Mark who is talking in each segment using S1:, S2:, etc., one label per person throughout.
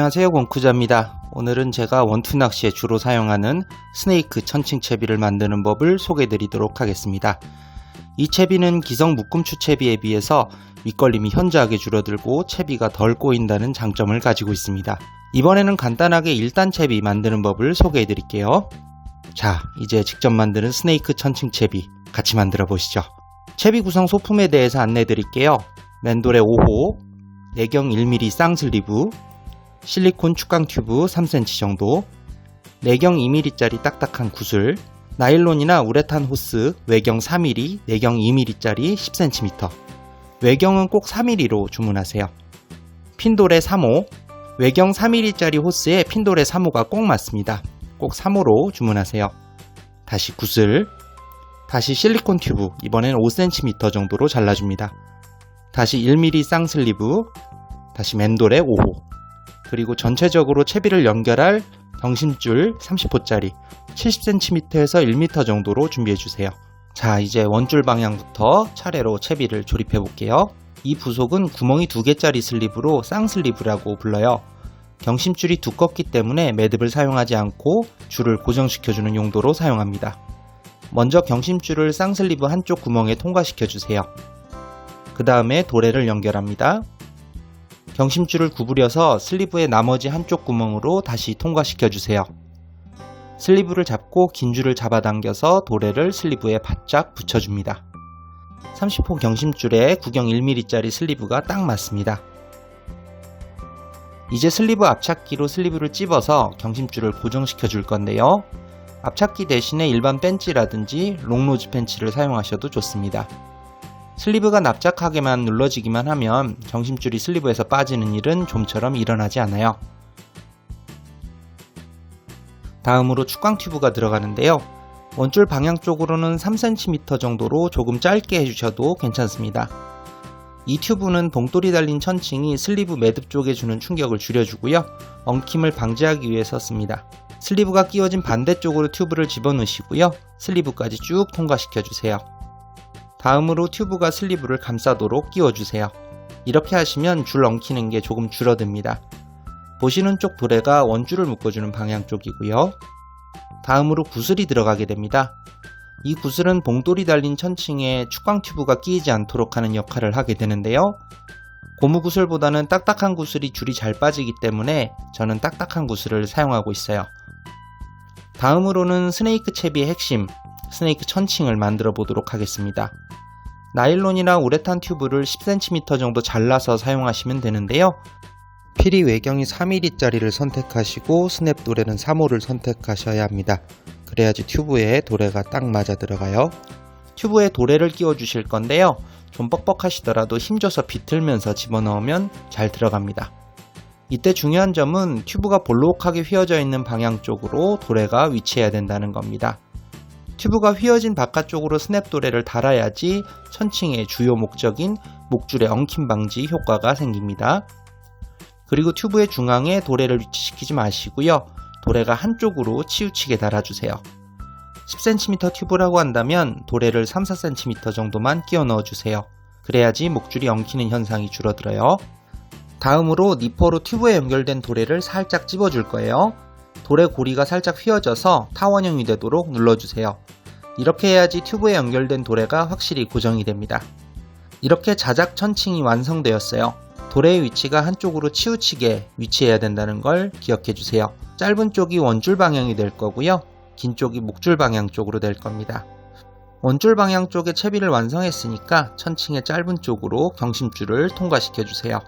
S1: 안녕하세요, 권쿠자입니다. 오늘은 제가 원투 낚시에 주로 사용하는 스네이크 천칭 채비를 만드는 법을 소개해 드리도록 하겠습니다. 이 채비는 기성 묶음추 채비에 비해서 밑걸림이 현저하게 줄어들고 채비가 덜 꼬인다는 장점을 가지고 있습니다. 이번에는 간단하게 1단 채비 만드는 법을 소개해 드릴게요. 자, 이제 직접 만드는 스네이크 천칭 채비 같이 만들어 보시죠. 채비 구성 소품에 대해서 안내해 드릴게요. 맨돌의 5호, 내경 1mm 쌍슬리브, 실리콘 축강 튜브 3cm 정도, 내경 2mm짜리 딱딱한 구슬, 나일론이나 우레탄 호스 외경 4mm, 내경 2mm짜리 10cm, 외경은 꼭 4mm로 주문하세요. 핀돌의 3호, 외경 4mm짜리 호스에 핀돌의 3호가 꼭 맞습니다. 꼭 3호로 주문하세요. 다시 구슬, 다시 실리콘 튜브, 이번엔 5cm 정도로 잘라줍니다. 다시 1mm 쌍슬리브, 다시 맨돌의 5호, 그리고 전체적으로 채비를 연결할 경심줄 30호짜리 70cm에서 1m 정도로 준비해주세요. 자, 이제 원줄 방향부터 차례로 채비를 조립해 볼게요. 이 부속은 구멍이 2개짜리 슬리브로 쌍슬리브라고 불러요. 경심줄이 두껍기 때문에 매듭을 사용하지 않고 줄을 고정시켜주는 용도로 사용합니다. 먼저 경심줄을 쌍슬리브 한쪽 구멍에 통과시켜주세요. 그 다음에 도래를 연결합니다. 경심줄을 구부려서 슬리브의 나머지 한쪽 구멍으로 다시 통과시켜주세요. 슬리브를 잡고 긴 줄을 잡아당겨서 도래를 슬리브에 바짝 붙여줍니다. 30호 경심줄에 구경 1mm짜리 슬리브가 딱 맞습니다. 이제 슬리브 앞찾기로 슬리브를 찝어서 경심줄을 고정시켜 줄 건데요. 앞찾기 대신에 일반 펜치라든지 롱노즈 펜치를 사용하셔도 좋습니다. 슬리브가 납작하게만 눌러지기만 하면 경심줄이 슬리브에서 빠지는 일은 좀처럼 일어나지 않아요. 다음으로 축광 튜브가 들어가는데요. 원줄 방향 쪽으로는 3cm 정도로 조금 짧게 해주셔도 괜찮습니다. 이 튜브는 봉돌이 달린 천칭이 슬리브 매듭 쪽에 주는 충격을 줄여주고요. 엉킴을 방지하기 위해서 씁니다. 슬리브가 끼워진 반대쪽으로 튜브를 집어넣으시고요. 슬리브까지 쭉 통과시켜주세요. 다음으로 튜브가 슬리브를 감싸도록 끼워주세요. 이렇게 하시면 줄 엉키는 게 조금 줄어듭니다. 보시는 쪽 도래가 원줄을 묶어주는 방향 쪽이고요. 다음으로 구슬이 들어가게 됩니다. 이 구슬은 봉돌이 달린 천칭에 축광 튜브가 끼이지 않도록 하는 역할을 하게 되는데요. 고무 구슬보다는 딱딱한 구슬이 줄이 잘 빠지기 때문에 저는 딱딱한 구슬을 사용하고 있어요. 다음으로는 스네이크 채비의 핵심, 스네이크 천칭을 만들어 보도록 하겠습니다. 나일론이나 우레탄 튜브를 10cm 정도 잘라서 사용하시면 되는데요. 필히 외경이 4mm짜리를 선택하시고 스냅 도래는 3호를 선택하셔야 합니다. 그래야지 튜브에 도래가 딱 맞아 들어가요. 튜브에 도래를 끼워 주실 건데요. 좀 뻑뻑하시더라도 힘줘서 비틀면서 집어넣으면 잘 들어갑니다. 이때 중요한 점은 튜브가 볼록하게 휘어져 있는 방향 쪽으로 도래가 위치해야 된다는 겁니다. 튜브가 휘어진 바깥쪽으로 스냅 도래를 달아야지 천칭의 주요 목적인 목줄의 엉킴 방지 효과가 생깁니다. 그리고 튜브의 중앙에 도래를 위치시키지 마시고요. 도래가 한쪽으로 치우치게 달아주세요. 10cm 튜브라고 한다면 도래를 3, 4cm 정도만 끼워 넣어주세요. 그래야지 목줄이 엉키는 현상이 줄어들어요. 다음으로 니퍼로 튜브에 연결된 도래를 살짝 찝어줄 거예요. 도래 고리가 살짝 휘어져서 타원형이 되도록 눌러주세요. 이렇게 해야지 튜브에 연결된 도래가 확실히 고정이 됩니다. 이렇게 자작 천칭이 완성되었어요. 도래의 위치가 한쪽으로 치우치게 위치해야 된다는 걸 기억해 주세요. 짧은 쪽이 원줄 방향이 될 거고요. 긴 쪽이 목줄 방향 쪽으로 될 겁니다. 원줄 방향 쪽에 채비를 완성했으니까 천칭의 짧은 쪽으로 경심줄을 통과시켜 주세요.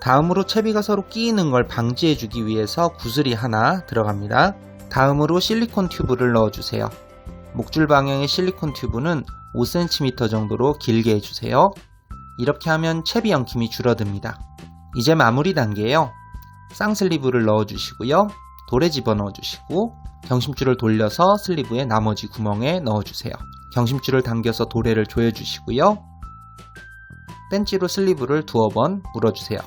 S1: 다음으로 채비가 서로 끼이는 걸 방지해 주기 위해서 구슬이 하나 들어갑니다. 다음으로 실리콘 튜브를 넣어주세요. 목줄 방향의 실리콘 튜브는 5cm 정도로 길게 해주세요. 이렇게 하면 채비 엉킴이 줄어듭니다. 이제 마무리 단계예요. 쌍슬리브를 넣어주시고요. 도래 집어넣어주시고 경심줄을 돌려서 슬리브의 나머지 구멍에 넣어주세요. 경심줄을 당겨서 도래를 조여주시고요. 펜치로 슬리브를 두어 번 물어주세요.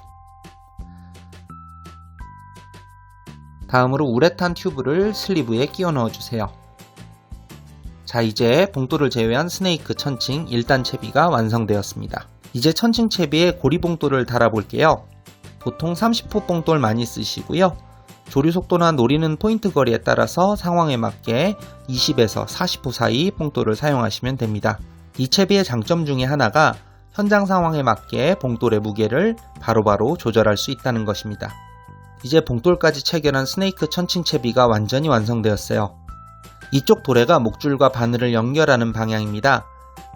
S1: 다음으로 우레탄 튜브를 슬리브에 끼워 넣어주세요. 자, 이제 봉돌을 제외한 스네이크 천칭 1단 채비가 완성되었습니다. 이제 천칭 채비에 고리봉돌을 달아볼게요. 보통 30호 봉돌 많이 쓰시고요. 조류 속도나 노리는 포인트 거리에 따라서 상황에 맞게 20에서 40호 사이 봉돌을 사용하시면 됩니다. 이 채비의 장점 중에 하나가 현장 상황에 맞게 봉돌의 무게를 바로바로 조절할 수 있다는 것입니다. 이제 봉돌까지 체결한 스네이크 천칭 채비가 완전히 완성되었어요. 이쪽 도래가 목줄과 바늘을 연결하는 방향입니다.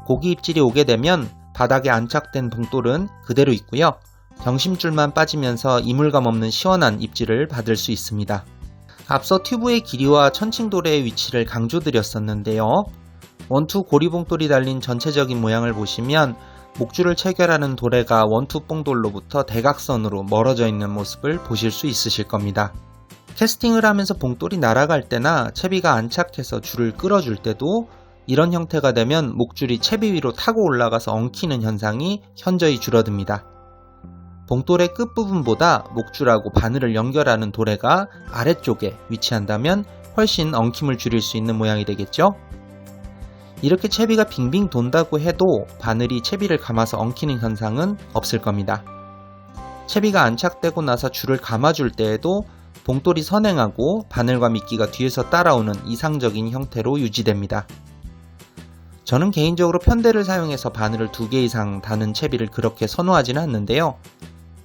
S1: 고기 입질이 오게 되면 바닥에 안착된 봉돌은 그대로 있고요. 경심줄만 빠지면서 이물감 없는 시원한 입질을 받을 수 있습니다. 앞서 튜브의 길이와 천칭도래의 위치를 강조드렸었는데요. 원투 고리봉돌이 달린 전체적인 모양을 보시면 목줄을 체결하는 도래가 원투 봉돌로부터 대각선으로 멀어져 있는 모습을 보실 수 있으실 겁니다. 캐스팅을 하면서 봉돌이 날아갈 때나 채비가 안착해서 줄을 끌어줄 때도 이런 형태가 되면 목줄이 채비 위로 타고 올라가서 엉키는 현상이 현저히 줄어듭니다. 봉돌의 끝부분보다 목줄하고 바늘을 연결하는 도래가 아래쪽에 위치한다면 훨씬 엉킴을 줄일 수 있는 모양이 되겠죠? 이렇게 채비가 빙빙 돈다고 해도 바늘이 채비를 감아서 엉키는 현상은 없을 겁니다. 채비가 안착되고 나서 줄을 감아줄 때에도 봉돌이 선행하고 바늘과 미끼가 뒤에서 따라오는 이상적인 형태로 유지됩니다. 저는 개인적으로 편대를 사용해서 바늘을 2개 이상 다는 채비를 그렇게 선호하지는 않는데요.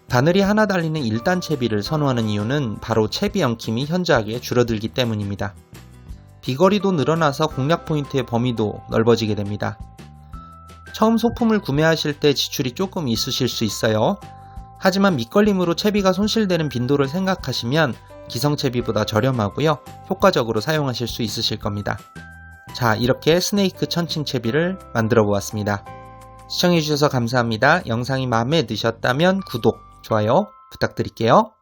S1: 바늘이 하나 달리는 1단 채비를 선호하는 이유는 바로 채비 엉킴이 현저하게 줄어들기 때문입니다. 비거리도 늘어나서 공략 포인트의 범위도 넓어지게 됩니다. 처음 소품을 구매하실 때 지출이 조금 있으실 수 있어요. 하지만 밑걸림으로 채비가 손실되는 빈도를 생각하시면 기성채비보다 저렴하고요. 효과적으로 사용하실 수 있으실 겁니다. 자, 이렇게 스네이크 천칭 채비를 만들어 보았습니다. 시청해주셔서 감사합니다. 영상이 마음에 드셨다면 구독, 좋아요 부탁드릴게요.